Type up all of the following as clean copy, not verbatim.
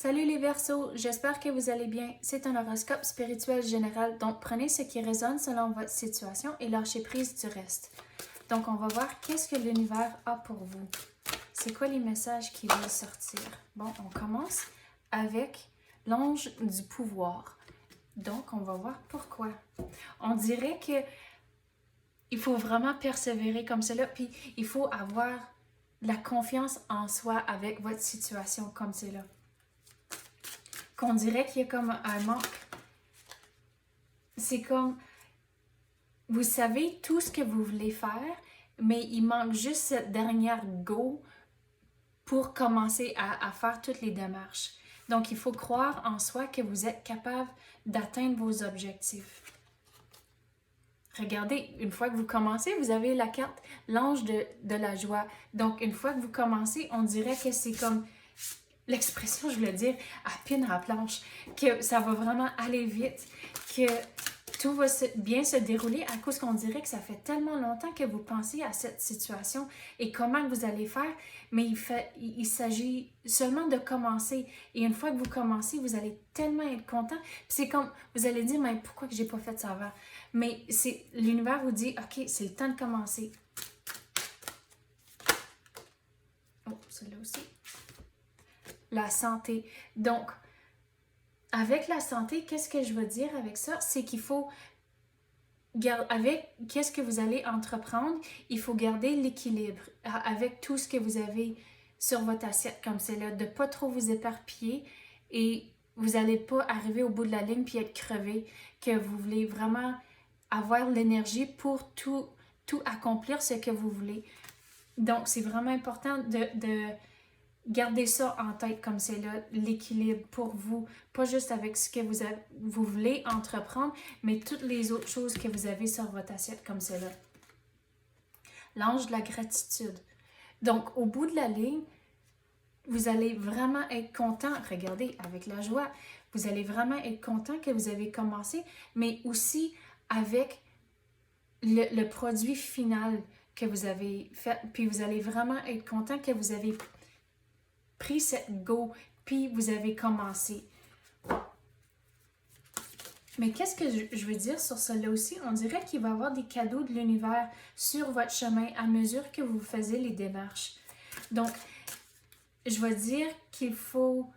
Salut les Verseaux, j'espère que vous allez bien. C'est un horoscope spirituel général, donc prenez ce qui résonne selon votre situation et lâchez prise du reste. Donc on va voir qu'est-ce que l'univers a pour vous. C'est quoi les messages qui vont sortir? Bon, on commence avec l'ange du pouvoir. Donc on va voir pourquoi. On dirait que il faut vraiment persévérer comme cela, puis il faut avoir la confiance en soi avec votre situation comme cela. Qu'on dirait qu'il y a comme un manque. C'est comme, vous savez tout ce que vous voulez faire, mais il manque juste cette dernière go pour commencer à faire toutes les démarches. Donc, il faut croire en soi que vous êtes capable d'atteindre vos objectifs. Regardez, une fois que vous commencez, vous avez la carte l'ange de la joie. Donc, une fois que vous commencez, on dirait que c'est comme l'expression, je voulais dire, à pine à la planche, que ça va vraiment aller vite, que tout va bien se dérouler à cause qu'on dirait que ça fait tellement longtemps que vous pensez à cette situation et comment vous allez faire, mais il s'agit seulement de commencer. Et une fois que vous commencez, vous allez tellement être content. Puis c'est comme, vous allez dire, mais pourquoi que j'ai pas fait ça avant? Mais l'univers vous dit, ok, c'est le temps de commencer. Oh, celui-là aussi. La santé. Donc, avec la santé, qu'est-ce que je veux dire avec ça? C'est qu'il faut, avec qu'est-ce que vous allez entreprendre, il faut garder l'équilibre avec tout ce que vous avez sur votre assiette comme c'est là, de ne pas trop vous éparpiller et vous n'allez pas arriver au bout de la ligne puis être crevé, que vous voulez vraiment avoir l'énergie pour tout accomplir ce que vous voulez. Donc, c'est vraiment important de gardez ça en tête comme c'est là, l'équilibre pour vous, pas juste avec ce que vous voulez entreprendre, mais toutes les autres choses que vous avez sur votre assiette comme c'est là. L'ange de la gratitude. Donc, au bout de la ligne, vous allez vraiment être content, regardez, avec la joie, vous allez vraiment être content que vous avez commencé, mais aussi avec le produit final que vous avez fait, puis vous allez vraiment être content que vous avez pris cette go, puis vous avez commencé. Mais qu'est-ce que je veux dire sur cela aussi? On dirait qu'il va y avoir des cadeaux de l'univers sur votre chemin à mesure que vous faisiez les démarches. Donc, je vais dire qu'il faut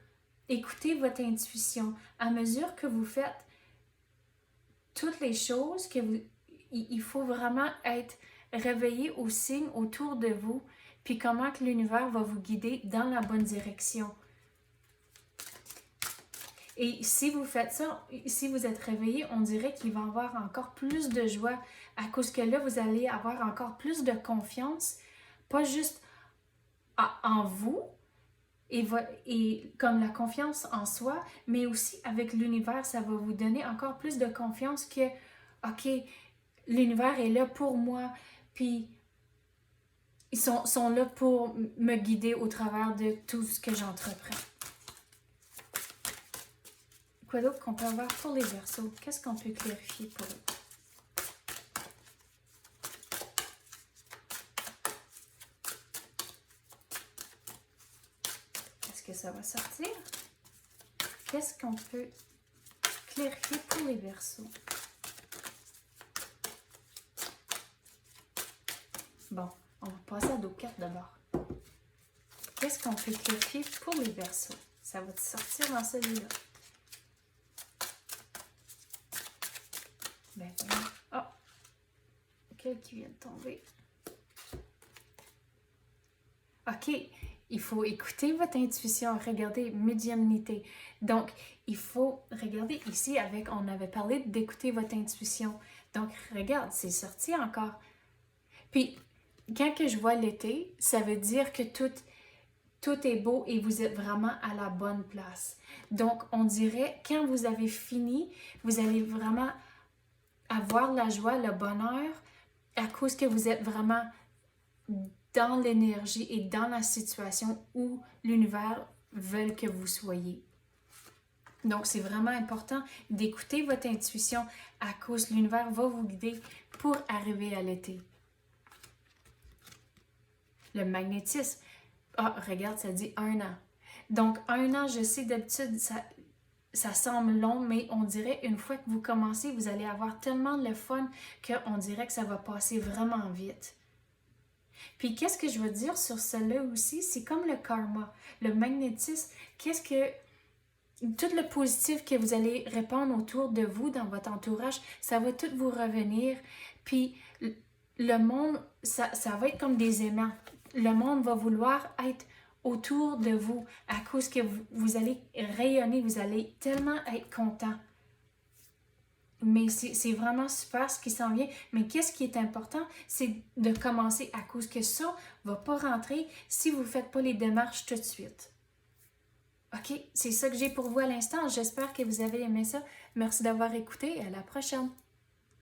écouter votre intuition. À mesure que vous faites toutes les choses, il faut vraiment être réveillé aux signes autour de vous, puis comment que l'univers va vous guider dans la bonne direction. Et si vous faites ça, si vous êtes réveillé, on dirait qu'il va y avoir encore plus de joie à cause que là, vous allez avoir encore plus de confiance, pas juste en vous et comme la confiance en soi, mais aussi avec l'univers, ça va vous donner encore plus de confiance que, ok, l'univers est là pour moi, puis ils sont là pour me guider au travers de tout ce que j'entreprends. Quoi d'autre qu'on peut avoir pour les Verseaux? Qu'est-ce qu'on peut clarifier pour eux? Est-ce que ça va sortir? Qu'est-ce qu'on peut clarifier pour les Verseaux? Bon, on va passer à d'autres cartes d'abord. Qu'est-ce qu'on peut clarifier pour les Verseaux? Ça va sortir dans celui-là. Ben voilà. Oh! Quel qui vient de tomber. OK, il faut écouter votre intuition. Regardez, médiumnité. Donc, il faut regarder ici on avait parlé d'écouter votre intuition. Donc, regarde, c'est sorti encore. Puis, quand que je vois l'été, ça veut dire que tout est beau et vous êtes vraiment à la bonne place. Donc, on dirait, quand vous avez fini, vous allez vraiment avoir la joie, le bonheur, à cause que vous êtes vraiment dans l'énergie et dans la situation où l'univers veut que vous soyez. Donc, c'est vraiment important d'écouter votre intuition à cause que l'univers va vous guider pour arriver à l'été. Le magnétisme. Ah, regarde, ça dit 1 an. Donc, 1 an, je sais, d'habitude, ça semble long, mais on dirait une fois que vous commencez, vous allez avoir tellement de fun qu'on dirait que ça va passer vraiment vite. Puis qu'est-ce que je veux dire sur cela aussi, c'est comme le karma, le magnétisme, tout le positif que vous allez répandre autour de vous, dans votre entourage, ça va tout vous revenir. Puis le monde, ça va être comme des aimants. Le monde va vouloir être autour de vous à cause que vous allez rayonner, vous allez tellement être content. Mais c'est vraiment super ce qui s'en vient. Mais qu'est-ce qui est important, c'est de commencer à cause que ça ne va pas rentrer si vous ne faites pas les démarches tout de suite. OK, c'est ça que j'ai pour vous à l'instant. J'espère que vous avez aimé ça. Merci d'avoir écouté et à la prochaine.